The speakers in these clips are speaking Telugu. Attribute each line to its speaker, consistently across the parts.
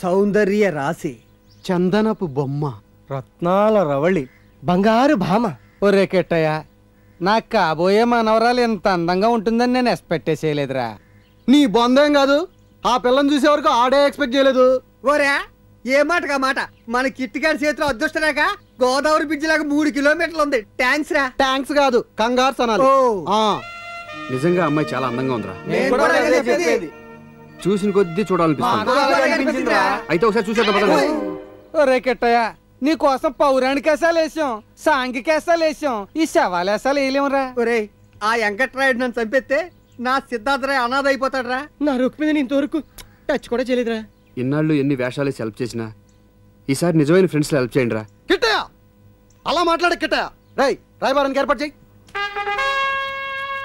Speaker 1: సౌందర్య రాశి, చందనపు బొమ్మ, రత్నాల రవళి, బంగారు భామ. ఒరే కెట్టయ్య, నాకు కాబోయే మనవరాలు ఎంత అందంగా ఉంటుందని నేను ఎక్స్పెక్ట్ చేయలేదురా. నీ బొందేం కాదు, ఆ పిల్లని చూసే వరకు ఆడే ఎక్స్పెక్ట్ చేయలేదు.
Speaker 2: ఓరే ఏ మాటగా మాట, మన కిట్టిగాడి చేతిలో అదృష్టరాక గోదావరి బ్రిడ్జ్ లాగా 3 కిలోమీటర్లు ఉంది. థ్యాంక్స్ రా.
Speaker 1: థ్యాంక్స్ కాదు, కంగారు అనాలి.
Speaker 3: నిజంగా అమ్మాయి చాలా అందంగా ఉందిరా. చూసిన కొద్దీ చూడాలనిపిస్తుంది. అయితే ఒకసారి చూసేద్దాం.
Speaker 1: ఒరే కెట్టయ్య, నీ కోసం పౌరాణికేసాలు వేసాం, సాంఘికేసాలు వేసాం, ఈ శవాలేసాలు వేయలేమురా.
Speaker 2: ఒరే ఆ వెంకట్రాయుడు నన్ను చంపేస్తే నా సిద్ధార్థరాయ్ అనాథ అయిపోతాడు రా.
Speaker 1: నా రుక్కు మీద ఇంతవరకు టచ్ కూడా చేయలేదురా.
Speaker 3: ఇన్నాళ్ళు ఎన్ని వేషాలు హెల్ప్ చేసినా ఈసారి నిజమైన ఫ్రెండ్స్ హెల్ప్ చేయండి రా.
Speaker 1: కిట్టయ్య అలా మాట్లాడే కిట్టయ్య. రాయబారానికి ఏర్పాటు చేయి.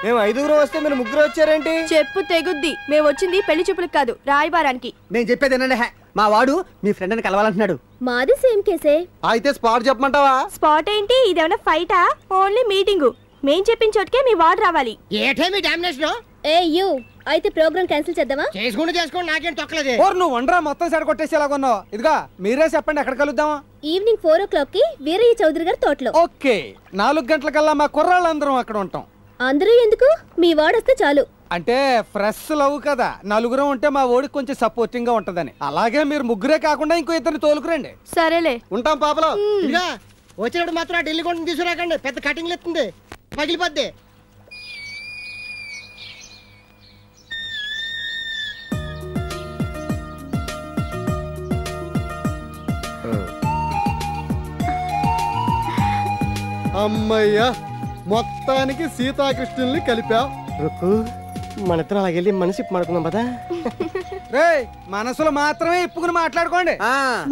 Speaker 2: మేము 5 వస్తే మీరు 3 వచ్చారేంటి?
Speaker 4: చెప్పు తెగుద్ది. మేము వచ్చింది పెళ్లి చూపులకు కాదు, రాయబారానికి.
Speaker 2: నేను చెప్పేది ఏంటంటే, మా వాడు మీ ఫ్రెండ్ అని కలవాలంటున్నాడు.
Speaker 4: మాది సేమ్ కేసే.
Speaker 1: అయితే స్పాట్ చెప్పమంటావా?
Speaker 4: స్పాట్ ఏంటి? ఇదేమన్నా ఫైటా? Only meeting. మేం చెప్పిన చోటుకే మీ వాడు రావాలి.
Speaker 2: ఏటే మీ డామినేషన్?
Speaker 4: ఏ యూ, అయితే ప్రోగ్రామ్ క్యాన్సిల్ చేద్దామా?
Speaker 2: చేసుకోండి, నాకేం తొక్కలేదు.
Speaker 1: నువ్వు వండరా, మొత్తం సైడ్ కొట్టేసేలాగున్నావు. ఇదిగా మీరే చెప్పండి, ఎక్కడ కలుద్దామా?
Speaker 4: ఈవినింగ్ 4 o'clock కి వీరయ్య చౌదరి గారి తోటలో.
Speaker 1: ఓకే, 4 గంటలకల్లా మా కుర్రాళ్ళందరం అక్కడ ఉంటాం.
Speaker 4: అందరూ ఎందుకు, మీ వాడు వస్తే చాలు.
Speaker 1: అంటే ఫ్రెష్ లవ్ కదా, 4 ఉంటే మా ఓడికి కొంచెం సపోర్టింగ్ గా ఉంటదని. అలాగే మీరు 3 కాకుండా ఇంకో 2 తోలుకురండి.
Speaker 4: సరేలే,
Speaker 1: ఉంటాం పాపలో.
Speaker 2: వచ్చినప్పుడు మాత్రం ఢిల్లీ కొండ తీసుకురాకండి, పెద్ద కటింగ్ ఎత్తుంది, పగిలిపోద్ది.
Speaker 1: అమ్మయ్యా, మొత్తానికి సీతాకృష్ణుల్ని కలిపా.
Speaker 2: రుక్కు, మన ఇద్దరం అలాగెళ్ళి మనసు మాడుకుందాం పదా.
Speaker 1: మనసులో మాత్రమే ఇప్పుకుని మాట్లాడుకోండి.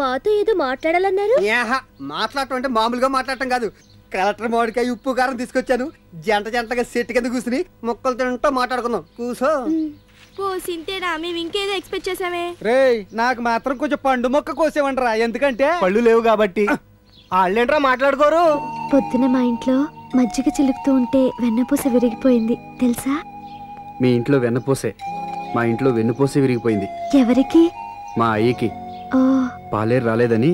Speaker 4: మాతో ఏదో మాట్లాడాలన్నారు.
Speaker 2: మాట్లాడటం అంటే మామూలుగా మాట్లాడటం కాదు. కలెక్టర్ మామిడికాయ ఉప్పు కారం తీసుకొచ్చాను, జంటగా సెట్ కింద కూర్చుని మొక్కలు తింటూ మాట్లాడుకుందాం. కూసో.
Speaker 4: సింతేనా? మేము ఇంకేదో ఎక్స్పెక్ట్ చేసామే.
Speaker 1: నాకు మాత్రం కొంచెం పండు మొక్క కోసేవంటరా, ఎందుకంటే
Speaker 2: పళ్ళు లేవు కాబట్టి. వాళ్ళేంట్రా మాట్లాడుకోరు?
Speaker 4: పొద్దున మా ఇంట్లో మజ్జిగ చిలుకుతూ ఉంటే వెన్నపూస విరిగిపోయింది తెలుసా?
Speaker 3: మీ ఇంట్లో వెన్నపూసే, మా ఇంట్లో వెన్నుపూసే విరిగిపోయింది.
Speaker 4: ఎవరికి?
Speaker 3: మా అయ్యకి. పాలేరు రాలేదని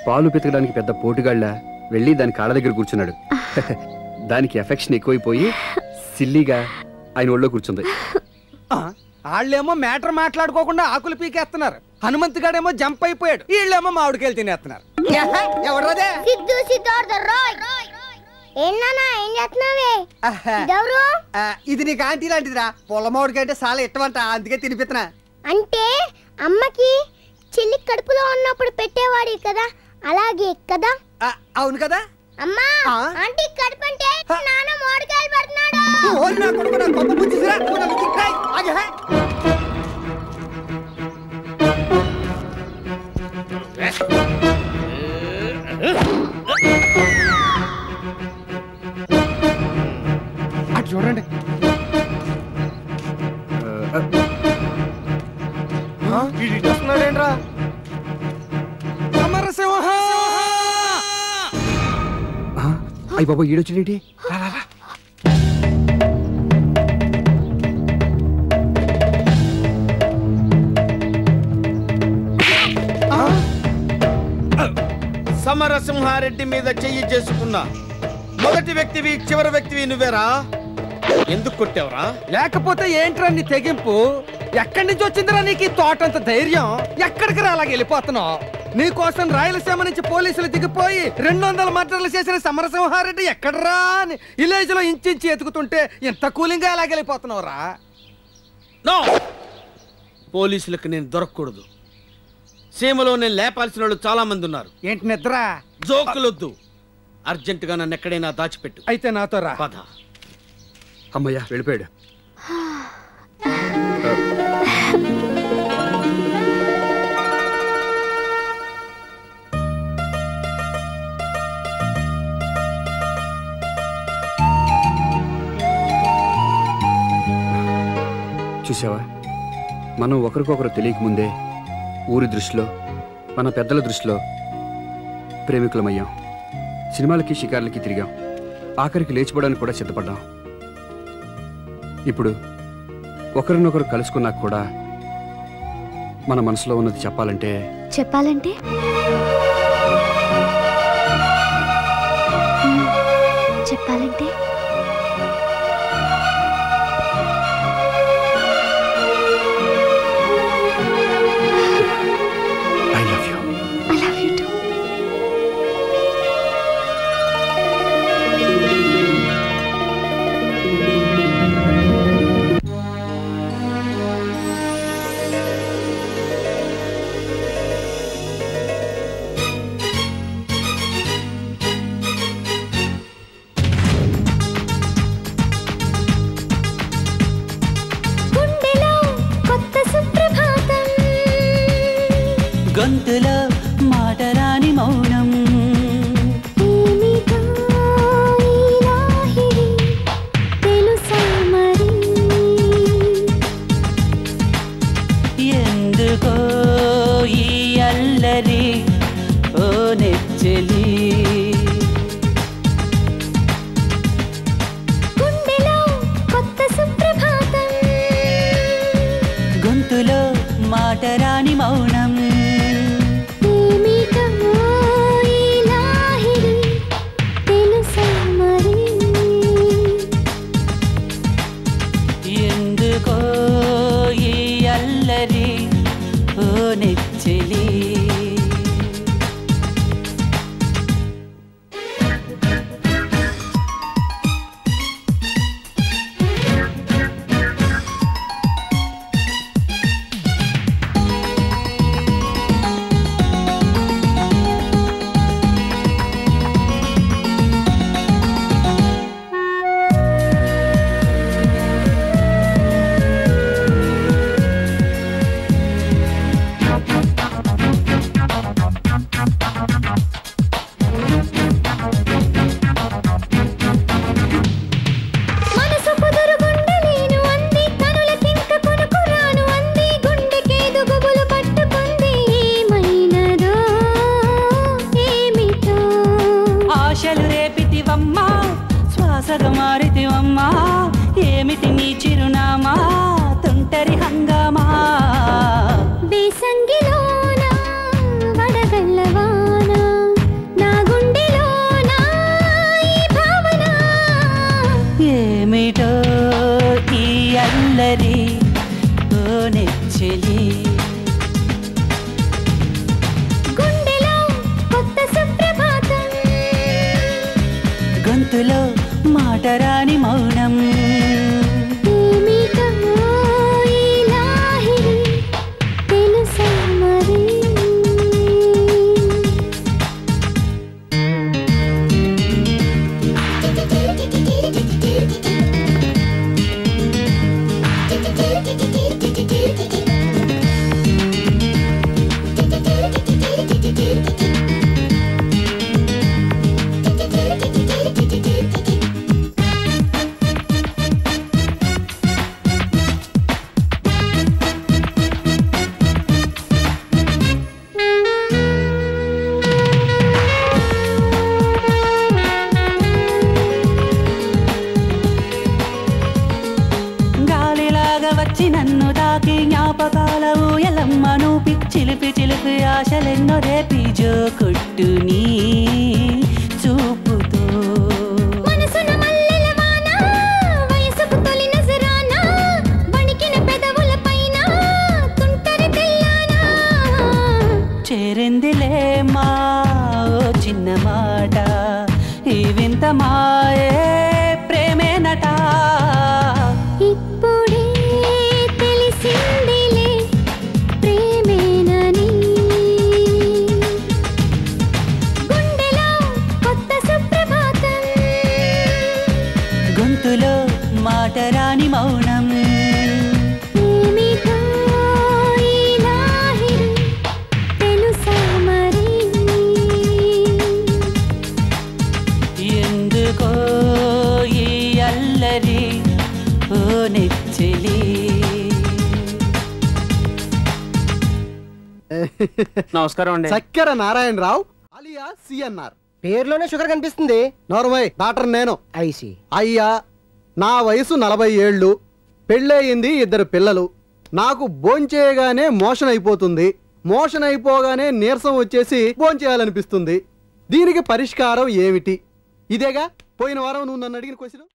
Speaker 3: పాలు పితకడానికి పెద్ద పోటుగాళ్ళ వెళ్ళి దాని కాళ్ళ దగ్గర కూర్చున్నాడు. దానికి ఎఫెక్షన్ ఎక్కువైపోయి సిల్లీగా ఆయన ఒళ్ళో కూర్చుంది.
Speaker 1: వాళ్ళేమో మ్యాటర్ మాట్లాడుకోకుండా ఆకులు పీకేస్తున్నారు. హనుమంత్ గాడేమో జంప్ అయిపోయాడు, వీళ్ళేమో మామిడికాయలు తినేస్తున్నారు.
Speaker 2: ఇది నీకు ఆంటీ లాంటిదిరా. పొలమావిడికాయ అంటే చాలా ఇష్టమంట, అందుకే తినిపిస్తున్నా.
Speaker 5: అంటే అమ్మకి చెల్లి కడుపులో ఉన్నప్పుడు పెట్టేవాడి కదా, అలాగే కదా?
Speaker 2: అవును కదా.
Speaker 5: అమ్మా, ఆంటీ కడుపు అంటే నాన్న మామిడికాయలు పెడుతున్నాడు.
Speaker 1: అటు చూడండి.
Speaker 2: వస్తున్నాడేంట్రా?
Speaker 1: సమరసింహ!
Speaker 3: అయ్య బాబా, ఈడొచ్చేటి?
Speaker 6: సమరసింహారెడ్డి మీద చెయ్యి చేసుకున్న మొదటి వ్యక్తివి, చివరి వ్యక్తివి నువ్వేరా? ఎందుకు కొట్టావురా?
Speaker 1: లేకపోతే ఏంట్రా నీ తెగింపు? ఎక్కడి నుంచి వచ్చిందిరా నీకు ఈ తోటంత ధైర్యం? ఎక్కడికి రా అలాగ వెళ్ళిపోతున్నావు? నీకోసం రాయలసీమ నుంచి పోలీసులు దిగిపోయి 200 మర్డర్లు చేసిన సమరసింహారెడ్డి ఎక్కడరా అని విలేజ్ లో ఇంచి ఎతుకుతుంటే ఇంత కూలింగ్ గా అలాగ వెళ్ళిపోతున్నావు రా?
Speaker 6: పోలీసులకు నేను దొరకకూడదు. సీమలో నేను లేపాల్సిన వాళ్ళు చాలా మంది ఉన్నారు.
Speaker 1: ఏంటి నిద్ర?
Speaker 6: జోకులొద్దు, అర్జెంటుగా నన్ను ఎక్కడైనా దాచిపెట్టు.
Speaker 1: అయితే నాతో రా.
Speaker 3: పద. అమ్మయ్యా, వెళ్ళిపోయాడు. చూసావా, మనం ఒకరికొకరు తెలియకముందే ఊరి దృష్టిలో, మన పెద్దల దృష్టిలో ప్రేమికులమయ్యాం, సినిమాలకి షికార్లకి తిరిగాం, ఆఖరికి లేచిపోవడానికి కూడా సిద్ధపడ్డాం. ఇప్పుడు ఒకరినొకరు కలుసుకున్నాక కూడా మన మనసులో ఉన్నది చెప్పాలంటే
Speaker 4: చెప్పాలంటే చెప్పాలంటే
Speaker 3: I love you.
Speaker 4: I love you two.
Speaker 7: గొంతులో మాటరాని మౌనం, ఎందుకో ఈ అల్లరి ఓ నెచ్చలి, గొంతులో మాటరాని మౌనం, ఎందుకో ఈ అల్లరి ఓ నెచ్చలి. ఆశలు రేపితివమ్మా, శ్వాసగా మారితివమ్మా, ఏమిటి నీ చిరునామా, తుంటరి హంగామా,
Speaker 5: బేసంగిలోన వడగల్లవాన నా గుండెలోన ఈ భావన,
Speaker 7: ఏమిటో ఈ అల్లరి ఓ నెచ్చలి,
Speaker 5: గుండెలో కొత్త సుప్రభాతం,
Speaker 7: గొంతులో మాటరాని మౌనం,
Speaker 5: ఏమిటో ఈ లాహిరి తెలుసా మరి.
Speaker 7: గాలిలాగా వచ్చి నన్ను తాకి జ్ఞాపకాల ఊయలమ్మ నూపి, చిలిపి చిలిపి ఆశలెన్నో రేపి జో కొట్టు నీ చూపుతో,
Speaker 5: మనసున మల్లెల వాన వయసుకు తొలి నజరాన, వణికిన పెదవుల పైన తుంటరి తెల్లానా,
Speaker 7: చేరిందిలే మా ఓ చిన్న మాట, ఈ వింత మాయే ప్రేమేనట,
Speaker 5: ఇప్పుడే తెలిసిందిలే ప్రేమేనని, గుండెలో కొత్త సుప్రభాతం,
Speaker 7: గొంతులో మాటరాని మౌనం,
Speaker 5: ఏమిటో ఈ లాహిరి తెలుసా మరి.
Speaker 7: ఎందుకో ఈ అల్లరి ఓ నెచ్చలి.
Speaker 1: నమస్కారం అండి. చక్కెర నారాయణరావు అలియాస్ అయ్యా సిఎన్ఆర్.
Speaker 2: పేరులోనే షుగర్ కనిపిస్తుంది.
Speaker 1: నోర్మై డాక్టర్ నేను.
Speaker 2: ఐసి.
Speaker 1: అయ్యా నా వయసు 40 ఏళ్ళు, పెళ్ళయింది, 2 పిల్లలు. నాకు భోంచేయగానే మోషన్ అయిపోతుంది, మోషన్ అయిపోగానే నీరసం వచ్చేసి భోంచేయాలనిపిస్తుంది. దీనికి పరిష్కారం ఏమిటి? ఇదేగా పోయిన వారం నువ్వు నన్ను అడిగిన క్వశ్చన్.